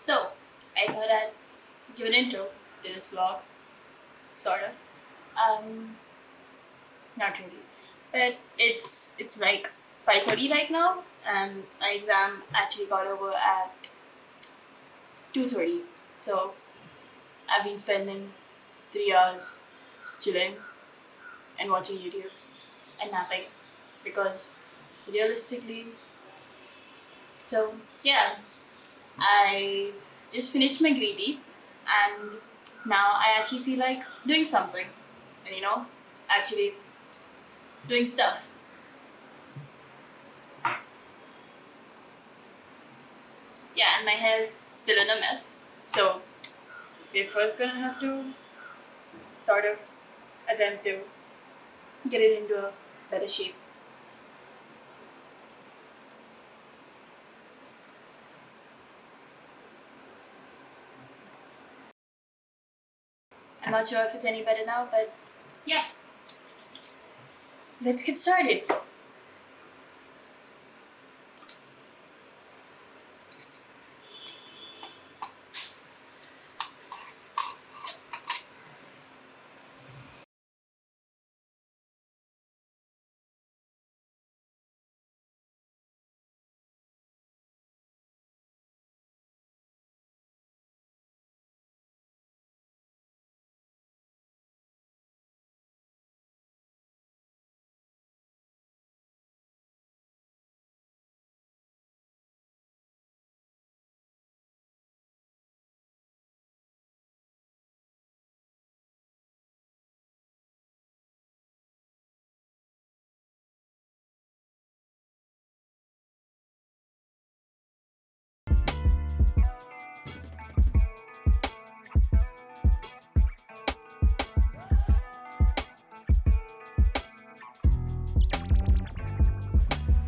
So, I thought I'd give an intro to this vlog, sort of. Not really, but it's like 5:30 right now, and my exam actually got over at 2:30. So, I've been spending 3 hours chilling and watching YouTube and napping because realistically, so yeah, I've just finished my greedy and now I actually feel like doing something and actually doing stuff. Yeah, and my hair's still in a mess, so we're first gonna have to sort of attempt to get it into a better shape. I'm not sure if it's any better now, but yeah. Let's get started.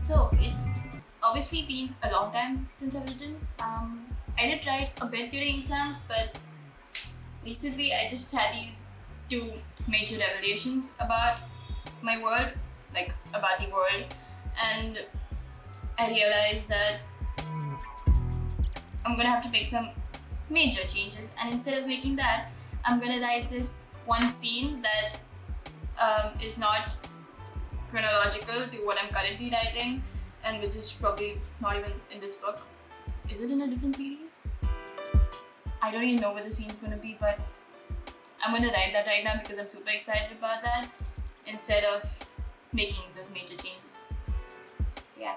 So it's obviously been a long time since I've written. I did write a bit during exams, but recently I just had these two major revelations about my world, like about the world, and I realized that I'm gonna have to make some major changes, and instead of making that, I'm gonna write this one scene that is not chronological to what I'm currently writing, and which is probably not even in this book. Is it in a different series? I don't even know what the scene's gonna be, but I'm gonna write that right now because I'm super excited about that instead of making those major changes. Yeah.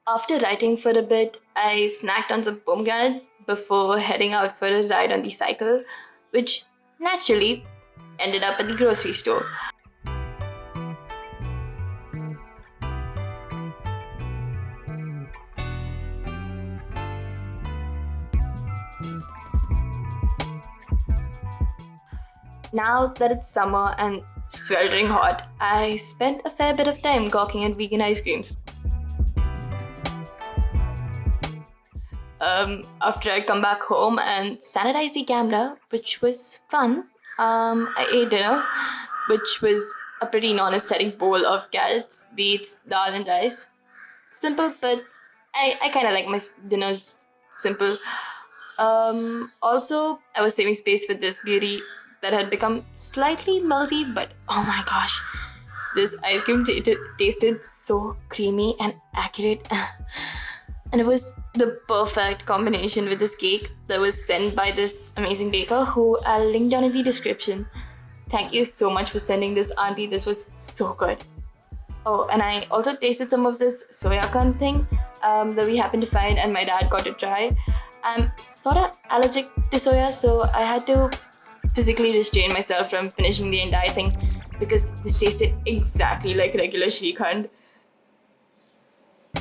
After writing for a bit, I snacked on some pomegranate before heading out for a ride on the cycle, which naturally ended up at the grocery store. Now that it's summer and sweltering hot, I spent a fair bit of time gawking at vegan ice creams. After I come back home and sanitize the camera, which was fun, I ate dinner, which was a pretty non-aesthetic bowl of carrots, beets, dal and rice. Simple, but I kind of like my dinners simple. Also, I was saving space for this beauty that had become slightly melty, but oh my gosh, this ice cream tasted so creamy and accurate. And it was the perfect combination with this cake that was sent by this amazing baker who I'll link down in the description. Thank you so much for sending this, auntie. This was so good. Oh, and I also tasted some of this soya corn thing that we happened to find, and my dad got to try. I'm sort of allergic to soya, so I had to physically restrain myself from finishing the entire thing because this tasted exactly like regular Shrikhand,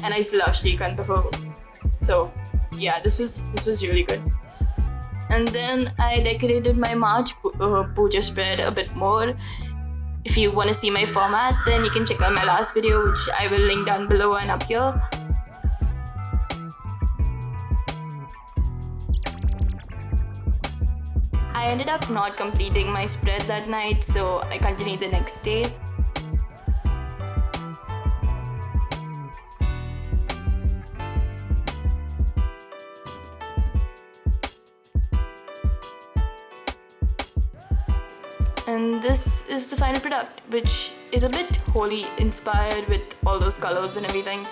and I used to love Shrikhand before. So, yeah, this was really good. And then I decorated my puja spread a bit more. If you want to see my format, then you can check out my last video, which I will link down below and up here. I ended up not completing my spread that night, so I continued the next day. And this is the final product, which is a bit Holi inspired with all those colors and everything.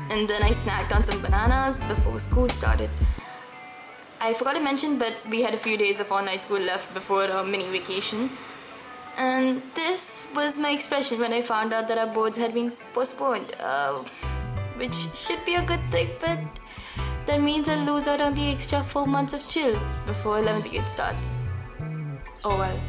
And then I snacked on some bananas before school started. I forgot to mention, but we had a few days of online school left before a mini vacation. And this was my expression when I found out that our boards had been postponed, which should be a good thing, but that means I'll lose out on the extra 4 months of chill before 11th grade starts. Oh well.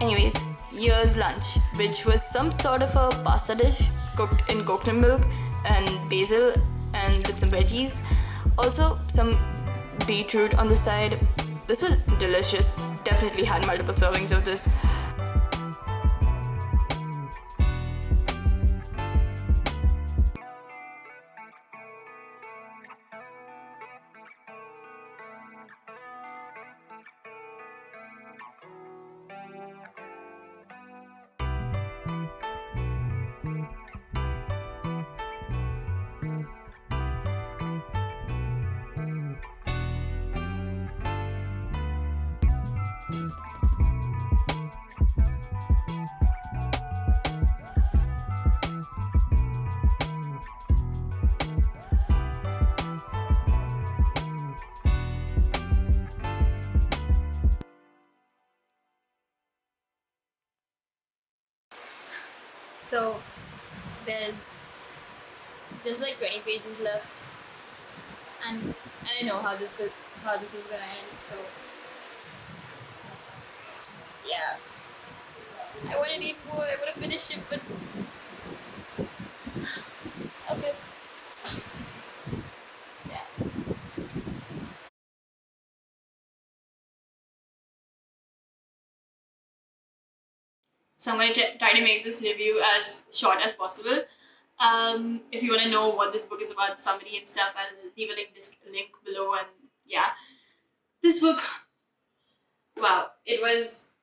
Anyways, here's lunch, which was some sort of a pasta dish cooked in coconut milk and basil and with some veggies. Also, some beetroot on the side. This was delicious. Definitely had multiple servings of this. So there's like 20 pages left, and I don't know how this is gonna end. So yeah, I want to eat more. I want to finish it, but okay. Just, yeah. So I'm going to try to make this review as short as possible. If you want to know what this book is about, the summary and stuff, I'll leave a link below. And yeah, this book, wow, it was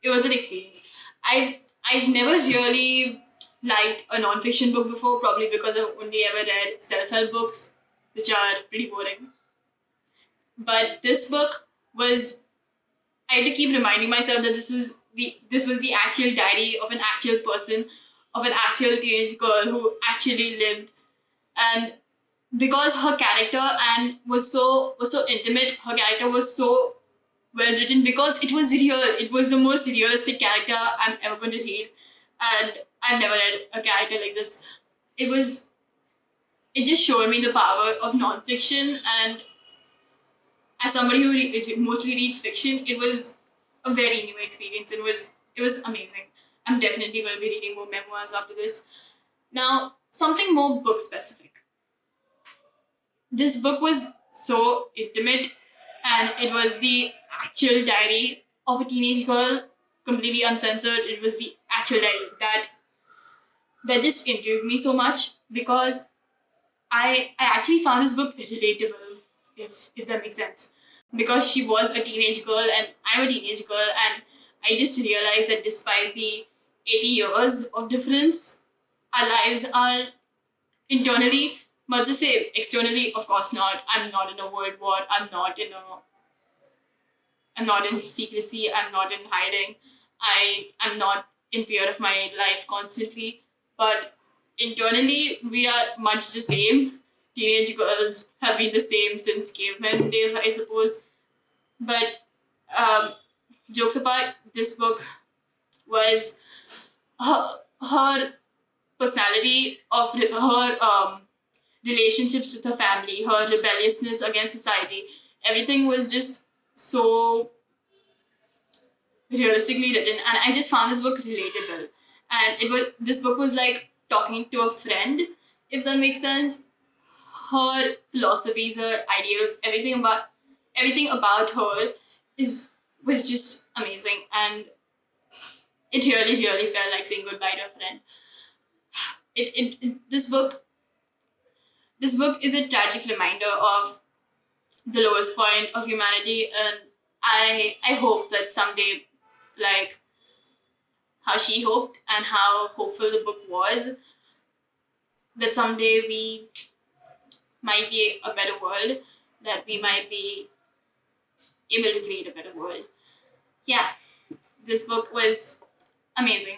an experience. I've never really liked a non-fiction book before, probably because I've only ever read self-help books, which are pretty boring. But this book was, I had to keep reminding myself that this was the actual diary of an actual person, of an actual teenage girl who actually lived. And because her character and was so intimate, her character was so well written because it was real. It was the most realistic character I'm ever going to read, and I've never read a character like this. It was it just showed me the power of nonfiction, and as somebody who mostly reads fiction, it was a very new experience. It was amazing. I'm definitely going to be reading more memoirs after this. Now, something more book specific. This book was so intimate, and it was the actual diary of a teenage girl, completely uncensored. It was the actual diary that just intrigued me so much because I actually found this book relatable, if that makes sense. Because she was a teenage girl and I'm a teenage girl, and I just realized that despite the 80 years of difference, our lives are internally much the same. Externally, of course not. I'm not in a world war. I'm not in secrecy. I'm not in hiding. I'm not in fear of my life constantly. But internally, we are much the same. Teenage girls have been the same since caveman days, I suppose. But um, jokes apart, this book was her personality of her relationships with her family, her rebelliousness against society. Everything was just so realistically written, and I just found this book relatable. And this book was like talking to a friend, if that makes sense. Her philosophies, her ideals, everything about her is was just amazing, and it really, really felt like saying goodbye to a friend. This book is a tragic reminder of the lowest point of humanity, and I hope that someday, like how she hoped and how hopeful the book was, that someday we might be a better world, that we might be able to create a better world. Yeah, this book was amazing.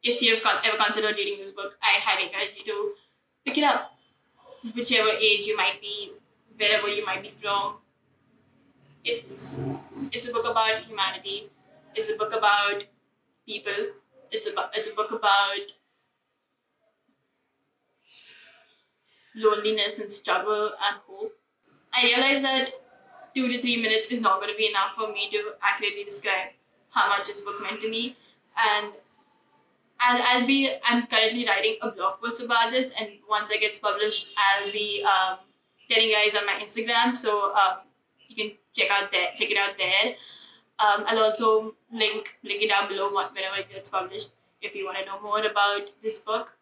If you've ever considered reading this book, I highly encourage you to pick it up, whichever age you might be, wherever you might be from. It's it's a book about humanity. It's a book about people. It's a book about loneliness and struggle and hope. I realize that 2 to 3 minutes is not going to be enough for me to accurately describe how much this book meant to me. And I'm currently writing a blog post about this, and once it gets published, I'll be telling you guys on my Instagram, so you can check it out there. I'll also link it down below whenever it gets published if you want to know more about this book.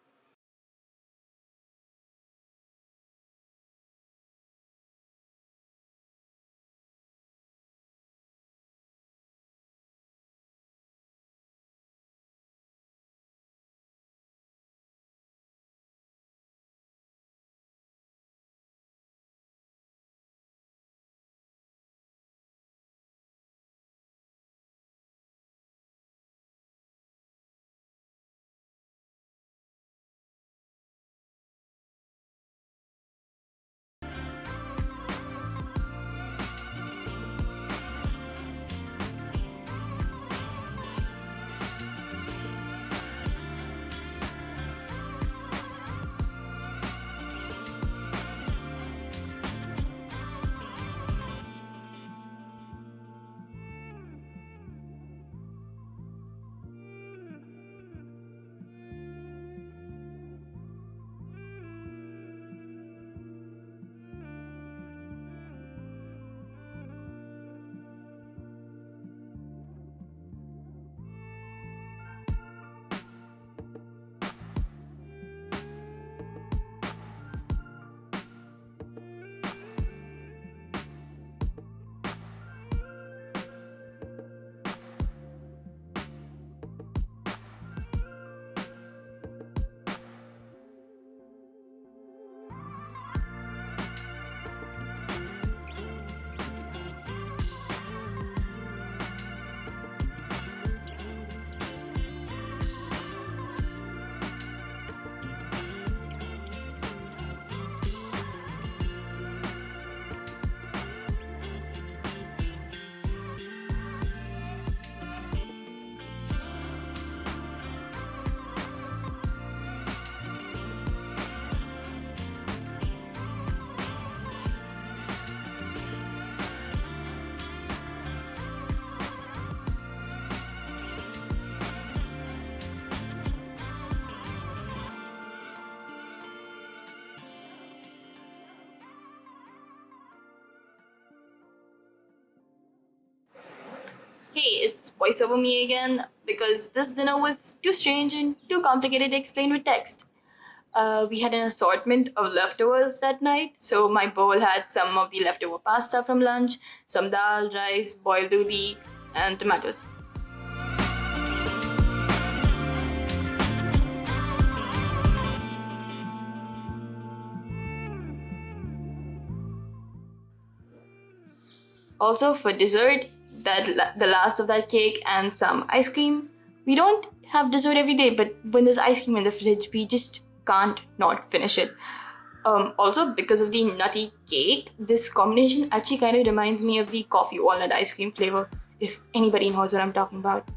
it's voice over me again because this dinner was too strange and too complicated to explain with text. We had an assortment of leftovers that night. So my bowl had some of the leftover pasta from lunch, some dal, rice, boiled dudi, and tomatoes. Also for dessert, the last of that cake and some ice cream. We don't have dessert every day, but when there's ice cream in the fridge, we just can't not finish it. Also, because of the nutty cake, this combination actually kind of reminds me of the coffee walnut ice cream flavor, if anybody knows what I'm talking about.